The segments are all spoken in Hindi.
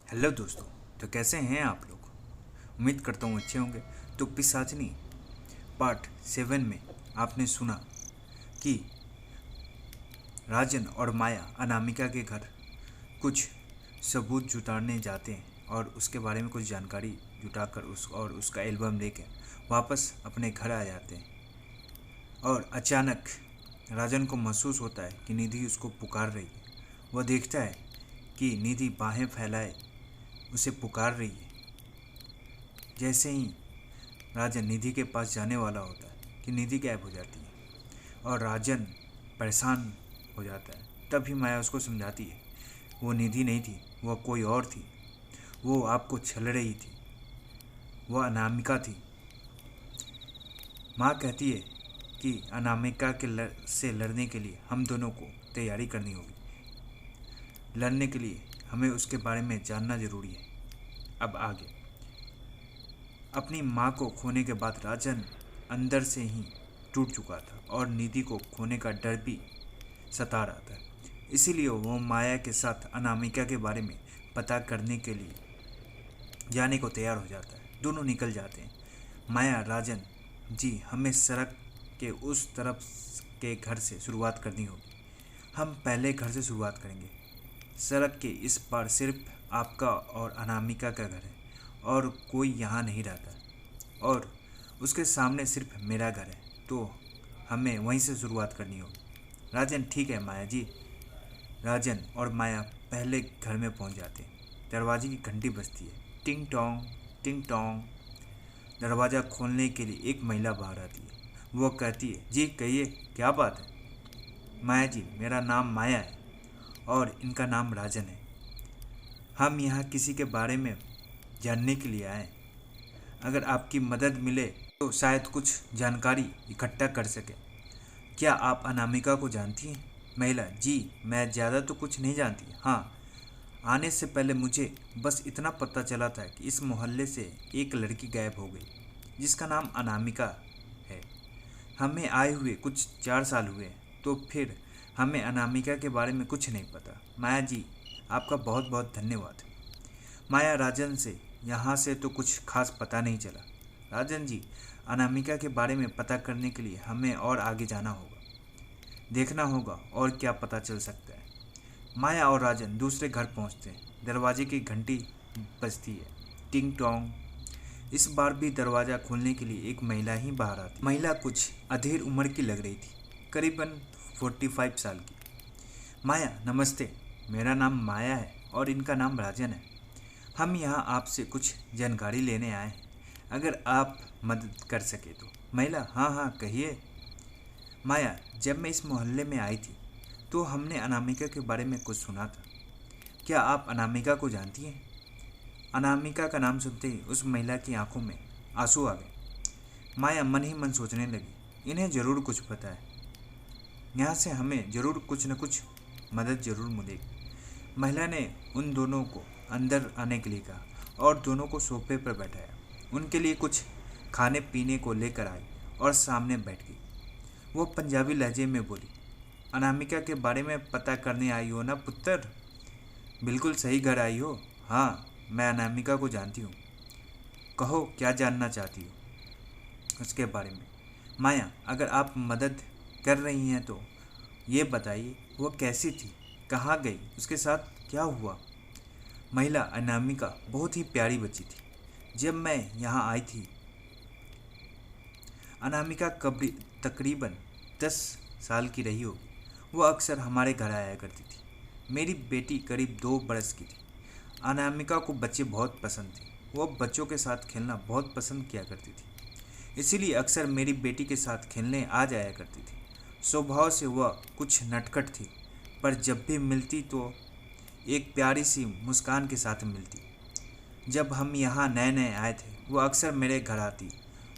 हेलो दोस्तों। तो कैसे हैं आप लोग? उम्मीद करता हूँ अच्छे होंगे। तो पिशाचिनी पार्ट 7 में आपने सुना कि राजन और माया अनामिका के घर कुछ सबूत जुटाने जाते हैं और उसके बारे में कुछ जानकारी जुटाकर उसका एल्बम लेकर वापस अपने घर आ जाते हैं। और अचानक राजन को महसूस होता है कि निधि उसको पुकार रही है। वह देखता है कि निधि बाहें फैलाए उसे पुकार रही है। जैसे ही राजन निधि के पास जाने वाला होता है कि निधि गायब हो जाती है और राजन परेशान हो जाता है। तभी माया उसको समझाती है वो निधि नहीं थी, वह कोई और थी। वो आपको छल रही थी, वह अनामिका थी। माँ कहती है कि अनामिका से लड़ने के लिए हम दोनों को तैयारी करनी होगी। लड़ने के लिए हमें उसके बारे में जानना ज़रूरी है। अब आगे अपनी माँ को खोने के बाद राजन अंदर से ही टूट चुका था और निधि को खोने का डर भी सता रहा था। इसीलिए वो माया के साथ अनामिका के बारे में पता करने के लिए जाने को तैयार हो जाता है। दोनों निकल जाते हैं। माया, राजन जी, हमें सड़क के उस तरफ के घर से शुरुआत करनी होगी। हम पहले घर से शुरुआत करेंगे। सड़क के इस पार सिर्फ आपका और अनामिका का घर है और कोई यहाँ नहीं रहता, और उसके सामने सिर्फ मेरा घर है, तो हमें वहीं से शुरुआत करनी होगी। राजन ठीक है माया जी। राजन और माया पहले घर में पहुंच जाते हैं। दरवाजे की घंटी बजती है, टिंग टोंग टिंग टोंग। दरवाज़ा खोलने के लिए एक महिला बाहर आती है। वो कहती है, जी कहिए, क्या बात है? माया जी, मेरा नाम माया है और इनका नाम राजन है। हम यहाँ किसी के बारे में जानने के लिए आए। अगर आपकी मदद मिले तो शायद कुछ जानकारी इकट्ठा कर सके। क्या आप अनामिका को जानती हैं? महिला, जी मैं ज़्यादा तो कुछ नहीं जानती। हाँ, आने से पहले मुझे बस इतना पता चला था कि इस मोहल्ले से एक लड़की गायब हो गई जिसका नाम अनामिका है। हमें आए हुए कुछ 4 साल हुए हैं, तो फिर हमें अनामिका के बारे में कुछ नहीं पता। माया जी, आपका बहुत बहुत धन्यवाद। माया, राजन से यहाँ से तो कुछ खास पता नहीं चला। राजन जी, अनामिका के बारे में पता करने के लिए हमें और आगे जाना होगा, देखना होगा और क्या पता चल सकता है। माया और राजन दूसरे घर पहुंचते हैं। दरवाजे की घंटी बजती है, टिंग टोंग। इस बार भी दरवाज़ा खोलने के लिए एक महिला ही बाहर आती। महिला कुछ अधेड़ उम्र की लग रही थी, करीबन 45 साल की। माया, नमस्ते। मेरा नाम माया है और इनका नाम राजन है। हम यहाँ आपसे कुछ जानकारी लेने आए हैं, अगर आप मदद कर सके तो। महिला, हाँ हाँ कहिए। माया, जब मैं इस मोहल्ले में आई थी तो हमने अनामिका के बारे में कुछ सुना था। क्या आप अनामिका को जानती हैं? अनामिका का नाम सुनते ही उस महिला की आंखों में आंसू आ गए। माया मन ही मन सोचने लगी, इन्हें ज़रूर कुछ पता है। यहाँ से हमें ज़रूर कुछ न कुछ मदद ज़रूर मिलेगी। महिला ने उन दोनों को अंदर आने के लिए कहा और दोनों को सोफे पर बैठाया। उनके लिए कुछ खाने पीने को लेकर आई और सामने बैठ गई। वो पंजाबी लहजे में बोली, अनामिका के बारे में पता करने आई हो ना पुत्र? बिल्कुल सही घर आई हो। हाँ, मैं अनामिका को जानती हूँ। कहो क्या जानना चाहती हो उसके बारे में। माया, अगर आप मदद कर रही हैं तो ये बताइए, वो कैसी थी, कहाँ गई, उसके साथ क्या हुआ? महिला, अनामिका बहुत ही प्यारी बच्ची थी। जब मैं यहाँ आई थी, अनामिका तकरीबन 10 साल की रही होगी। वो अक्सर हमारे घर आया करती थी। मेरी बेटी करीब 2 बरस की थी। अनामिका को बच्चे बहुत पसंद थे। वो बच्चों के साथ खेलना बहुत पसंद किया करती थी, इसीलिए अक्सर मेरी बेटी के साथ खेलने आ जाया करती थी। स्वभाव से वह कुछ नटखट थी, पर जब भी मिलती तो एक प्यारी सी मुस्कान के साथ मिलती। जब हम यहाँ नए नए आए थे, वो अक्सर मेरे घर आती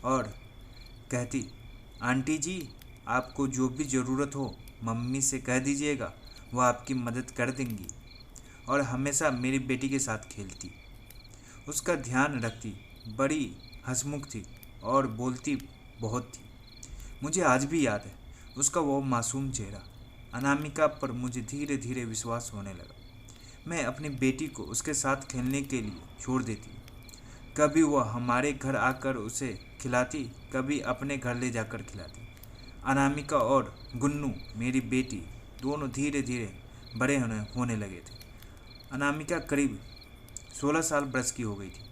और कहती, आंटी जी, आपको जो भी ज़रूरत हो मम्मी से कह दीजिएगा, वो आपकी मदद कर देंगी। और हमेशा मेरी बेटी के साथ खेलती, उसका ध्यान रखती, बड़ी हंसमुख थी और बोलती बहुत थी। मुझे आज भी याद है उसका वो मासूम चेहरा। अनामिका पर मुझे धीरे धीरे विश्वास होने लगा। मैं अपनी बेटी को उसके साथ खेलने के लिए छोड़ देती। कभी वह हमारे घर आकर उसे खिलाती, कभी अपने घर ले जाकर खिलाती। अनामिका और गुन्नू मेरी बेटी दोनों धीरे धीरे बड़े होने लगे थे। अनामिका करीब 16 साल बरस की हो गई थी।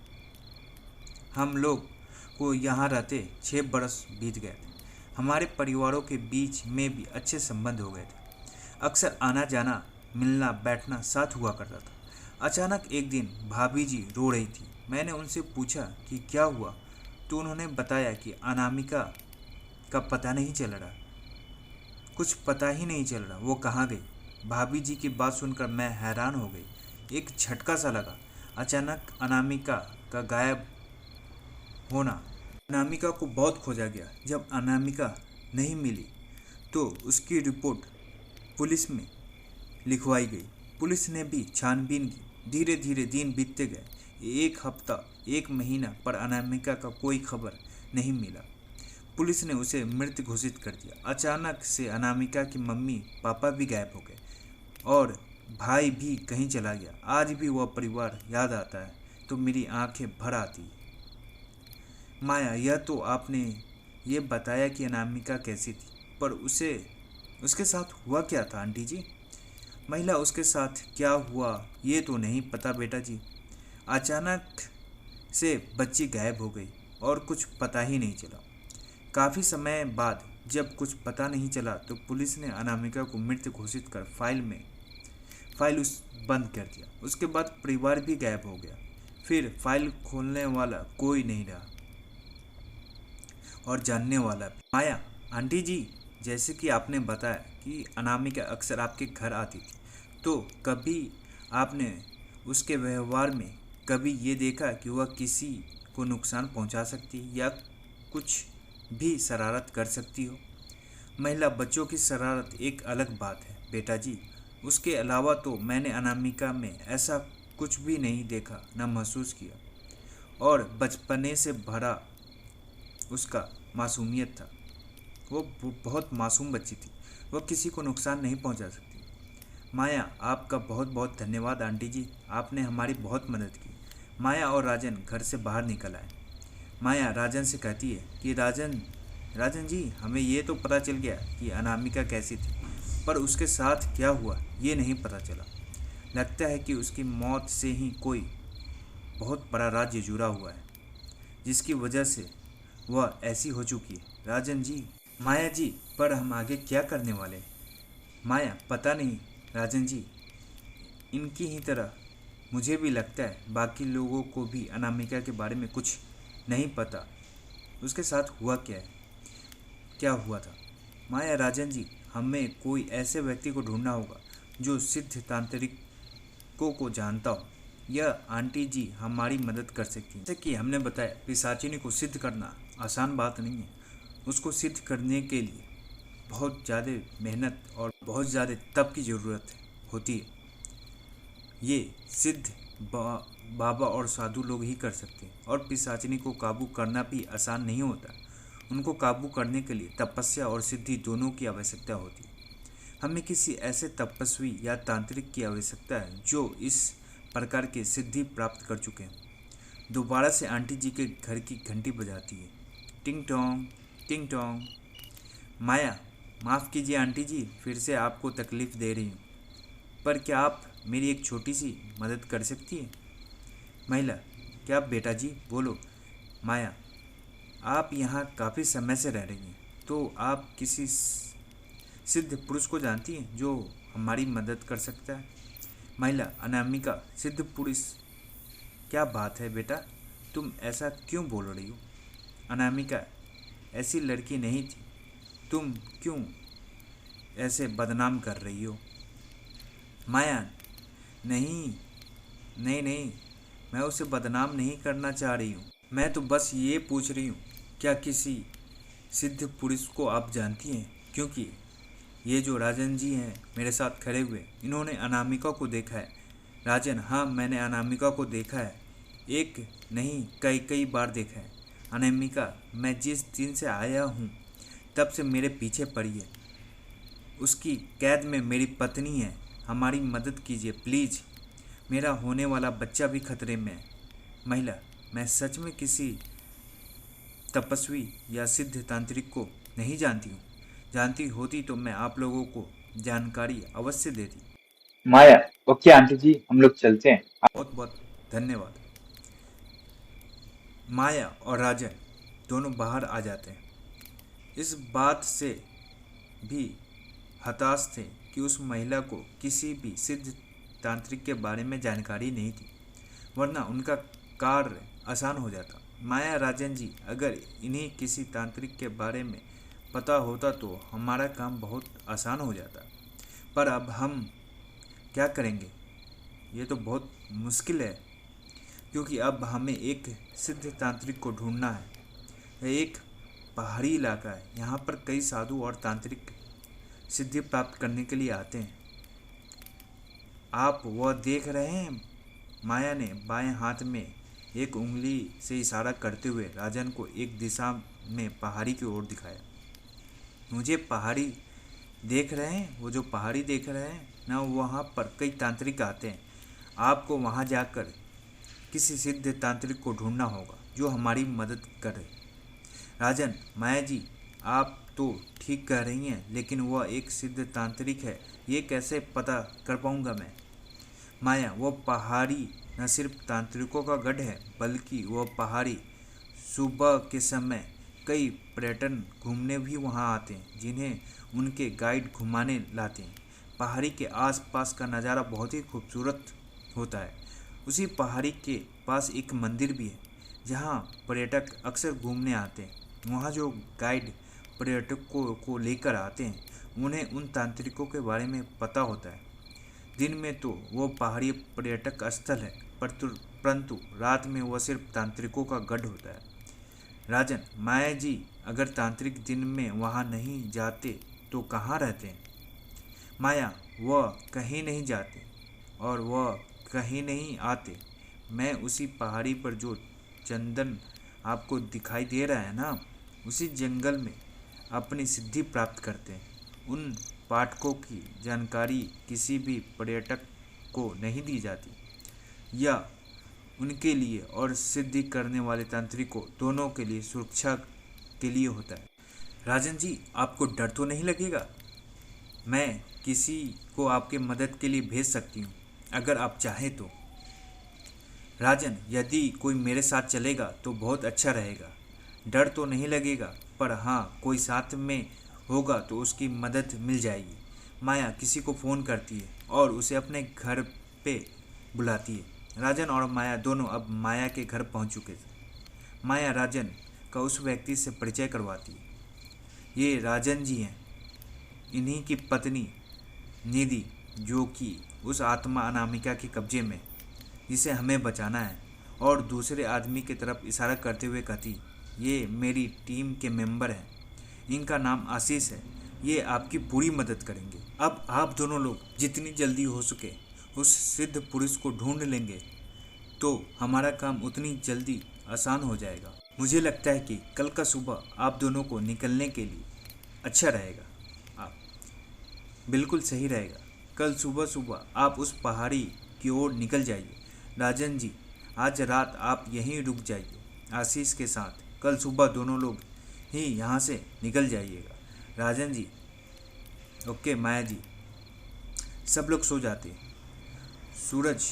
हम लोग को यहाँ रहते 6 बरस बीत गए थे। हमारे परिवारों के बीच में भी अच्छे संबंध हो गए थे। अक्सर आना जाना, मिलना बैठना साथ हुआ करता था। अचानक एक दिन भाभी जी रो रही थी। मैंने उनसे पूछा कि क्या हुआ, तो उन्होंने बताया कि अनामिका का पता नहीं चल रहा, कुछ पता ही नहीं चल रहा, वो कहाँ गई। भाभी जी की बात सुनकर मैं हैरान हो गई। एक झटका सा लगा। अचानक अनामिका का गायब होना। अनामिका को बहुत खोजा गया। जब अनामिका नहीं मिली तो उसकी रिपोर्ट पुलिस में लिखवाई गई। पुलिस ने भी छानबीन की। धीरे धीरे दिन बीतते गए। एक हफ्ता, एक महीना, पर अनामिका का कोई खबर नहीं मिला। पुलिस ने उसे मृत घोषित कर दिया। अचानक से अनामिका की मम्मी पापा भी गायब हो गए और भाई भी कहीं चला गया। आज भी वह परिवार याद आता है तो मेरी आंखें भर आती है। माया, यह तो आपने ये बताया कि अनामिका कैसी थी, पर उसके साथ हुआ क्या था आंटी जी? महिला, उसके साथ क्या हुआ ये तो नहीं पता बेटा जी। अचानक से बच्ची गायब हो गई और कुछ पता ही नहीं चला। काफ़ी समय बाद जब कुछ पता नहीं चला तो पुलिस ने अनामिका को मृत घोषित कर फाइल बंद कर दिया। उसके बाद परिवार भी गायब हो गया। फिर फाइल खोलने वाला कोई नहीं रहा और जानने वाला भी। माया, आंटी जी, जैसे कि आपने बताया कि अनामिका अक्सर आपके घर आती थी, तो कभी आपने उसके व्यवहार में कभी ये देखा कि वह किसी को नुकसान पहुंचा सकती या कुछ भी शरारत कर सकती हो? महिला, बच्चों की शरारत एक अलग बात है बेटा जी। उसके अलावा तो मैंने अनामिका में ऐसा कुछ भी नहीं देखा न महसूस किया। और बचपने से भरा उसका मासूमियत था। वो बहुत मासूम बच्ची थी। वो किसी को नुकसान नहीं पहुंचा सकती। माया, आपका बहुत बहुत धन्यवाद आंटी जी, आपने हमारी बहुत मदद की। माया और राजन घर से बाहर निकल आए। माया राजन से कहती है कि राजन जी, हमें ये तो पता चल गया कि अनामिका कैसी थी, पर उसके साथ क्या हुआ ये नहीं पता चला। लगता है कि उसकी मौत से ही कोई बहुत बड़ा राज जुड़ा हुआ है, जिसकी वजह से वह ऐसी हो चुकी है। राजन जी, माया जी, पर हम आगे क्या करने वाले हैं? माया, पता नहीं राजन जी, इनकी ही तरह मुझे भी लगता है बाकी लोगों को भी अनामिका के बारे में कुछ नहीं पता। उसके साथ हुआ क्या हुआ था? माया, राजन जी, हमें कोई ऐसे व्यक्ति को ढूंढना होगा जो सिद्ध तांत्रिकों को जानता हो। यह आंटी जी हमारी मदद कर सकती हैं। जैसे कि हमने बताया, पिशाचिनी को सिद्ध करना आसान बात नहीं है। उसको सिद्ध करने के लिए बहुत ज़्यादा मेहनत और बहुत ज़्यादा तप की ज़रूरत होती है। ये सिद्ध बाबा और साधु लोग ही कर सकते हैं। और पिशाचिनी को काबू करना भी आसान नहीं होता। उनको काबू करने के लिए तपस्या और सिद्धि दोनों की आवश्यकता होती है। हमें किसी ऐसे तपस्वी या तांत्रिक की आवश्यकता है जो इस प्रकार की सिद्धि प्राप्त कर चुके हैं। दोबारा से आंटी जी के घर की घंटी बजाती है। टिंग टोंग, टिंग टोंग। माया, माफ़ कीजिए आंटी जी, फिर से आपको तकलीफ़ दे रही हूँ, पर क्या आप मेरी एक छोटी सी मदद कर सकती हैं? महिला, क्या बेटा जी, बोलो। माया, आप यहाँ काफ़ी समय से रह रही हैं, तो आप किसी सिद्ध पुरुष को जानती हैं जो हमारी मदद कर सकता है? महिला, अनामिका सिद्ध पुरुष? क्या बात है बेटा, तुम ऐसा क्यों बोल रही हो? अनामिका ऐसी लड़की नहीं थी, तुम क्यों ऐसे बदनाम कर रही हो? माया, नहीं नहीं नहीं, मैं उसे बदनाम नहीं करना चाह रही हूँ। मैं तो बस ये पूछ रही हूँ, क्या किसी सिद्ध पुरुष को आप जानती हैं? क्योंकि ये जो राजन जी हैं मेरे साथ खड़े हुए, इन्होंने अनामिका को देखा है। राजन, हाँ, मैंने अनामिका को देखा है। एक नहीं, कई बार देखा है। अनामिका, मैं जिस दिन से आया हूँ तब से मेरे पीछे पड़ी है। उसकी कैद में मेरी पत्नी है। हमारी मदद कीजिए प्लीज़। मेरा होने वाला बच्चा भी खतरे में है। महिला, मैं सच में किसी तपस्वी या सिद्ध तांत्रिक को नहीं जानती हूँ। जानती होती तो मैं आप लोगों को जानकारी अवश्य देती। माया, ओके आंटी जी, हम लोग चलते हैं। बहुत बहुत धन्यवाद। माया और राजन दोनों बाहर आ जाते हैं। इस बात से भी हताश थे कि उस महिला को किसी भी सिद्ध तांत्रिक के बारे में जानकारी नहीं थी, वरना उनका कार्य आसान हो जाता। माया, राजन जी, अगर इन्हीं किसी तांत्रिक के बारे में पता होता तो हमारा काम बहुत आसान हो जाता। पर अब हम क्या करेंगे? ये तो बहुत मुश्किल है, क्योंकि अब हमें एक सिद्ध तांत्रिक को ढूंढना है। यह एक पहाड़ी इलाका है, यहाँ पर कई साधु और तांत्रिक सिद्धि प्राप्त करने के लिए आते हैं। आप वह देख रहे हैं? माया ने बाएं हाथ में एक उंगली से इशारा करते हुए राजन को एक दिशा में पहाड़ी की ओर दिखाया। मुझे पहाड़ी देख रहे हैं? वो जो पहाड़ी देख रहे हैं ना, वहाँ पर कई तांत्रिक आते हैं। आपको वहाँ जाकर किसी सिद्ध तांत्रिक को ढूंढना होगा जो हमारी मदद करे। राजन, माया जी, आप तो ठीक कह रही हैं, लेकिन वह एक सिद्ध तांत्रिक है, ये कैसे पता कर पाऊंगा मैं? माया, वह पहाड़ी न सिर्फ तांत्रिकों का गढ़ है, बल्कि वह पहाड़ी सुबह के समय कई पर्यटन घूमने भी वहाँ आते हैं, जिन्हें उनके गाइड घुमाने लाते हैं। पहाड़ी के आसपास का नज़ारा बहुत ही खूबसूरत होता है। उसी पहाड़ी के पास एक मंदिर भी है, जहाँ पर्यटक अक्सर घूमने आते हैं। वहाँ जो गाइड पर्यटकों को लेकर आते हैं, उन्हें उन तांत्रिकों के बारे में पता होता है। दिन में तो वो पहाड़ी पर्यटक स्थल है, परंतु रात में वह सिर्फ तांत्रिकों का गढ़ होता है। राजन, माया जी, अगर तांत्रिक दिन में वहाँ नहीं जाते तो कहाँ रहते हैं? माया, वह कहीं नहीं जाते और वह कहीं नहीं आते। मैं उसी पहाड़ी पर जो चंदन आपको दिखाई दे रहा है ना, उसी जंगल में अपनी सिद्धि प्राप्त करते हैं। उन पाठकों की जानकारी किसी भी पर्यटक को नहीं दी जाती, या उनके लिए और सिद्धि करने वाले तांत्रिकों दोनों के लिए सुरक्षा के लिए होता है। राजन जी, आपको डर तो नहीं लगेगा? मैं किसी को आपके मदद के लिए भेज सकती हूँ, अगर आप चाहें तो। राजन, यदि कोई मेरे साथ चलेगा तो बहुत अच्छा रहेगा। डर तो नहीं लगेगा, पर हाँ, कोई साथ में होगा तो उसकी मदद मिल जाएगी। माया किसी को फ़ोन करती है और उसे अपने घर पे बुलाती है। राजन और माया दोनों अब माया के घर पहुंच चुके थे। माया राजन का उस व्यक्ति से परिचय करवाती है। ये राजन जी हैं, इन्हीं की पत्नी निधि, जो कि उस आत्मा अनामिका के कब्जे में, जिसे हमें बचाना है। और दूसरे आदमी की तरफ इशारा करते हुए कहती, ये मेरी टीम के मेंबर हैं, इनका नाम आशीष है, ये आपकी पूरी मदद करेंगे। अब आप दोनों लोग जितनी जल्दी हो सके उस सिद्ध पुरुष को ढूंढ लेंगे तो हमारा काम उतनी जल्दी आसान हो जाएगा। मुझे लगता है कि कल का सुबह आप दोनों को निकलने के लिए अच्छा रहेगा। आप बिल्कुल सही रहेगा। कल सुबह सुबह आप उस पहाड़ी की ओर निकल जाइए। राजन जी, आज रात आप यहीं रुक जाइए आशीष के साथ। कल सुबह दोनों लोग ही यहाँ से निकल जाइएगा। राजन जी, ओके। माया जी, सब लोग सो जाते हैं। सूरज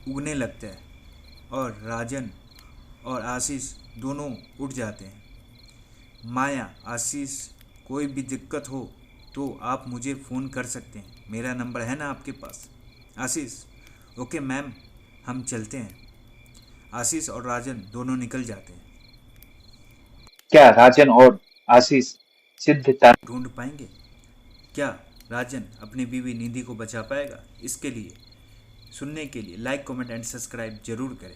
उगने लगता है और राजन और आशीष दोनों उठ जाते हैं। माया, आशीष, कोई भी दिक्कत हो तो आप मुझे फ़ोन कर सकते हैं, मेरा नंबर है ना आपके पास? आशीष, ओके मैम, हम चलते हैं। आशीष और राजन दोनों निकल जाते हैं। क्या राजन और आशीष सिद्ध ढूंढ पाएंगे? क्या राजन अपनी बीवी निधि को बचा पाएगा? इसके लिए सुनने के लिए लाइक, कमेंट एंड सब्सक्राइब जरूर करें।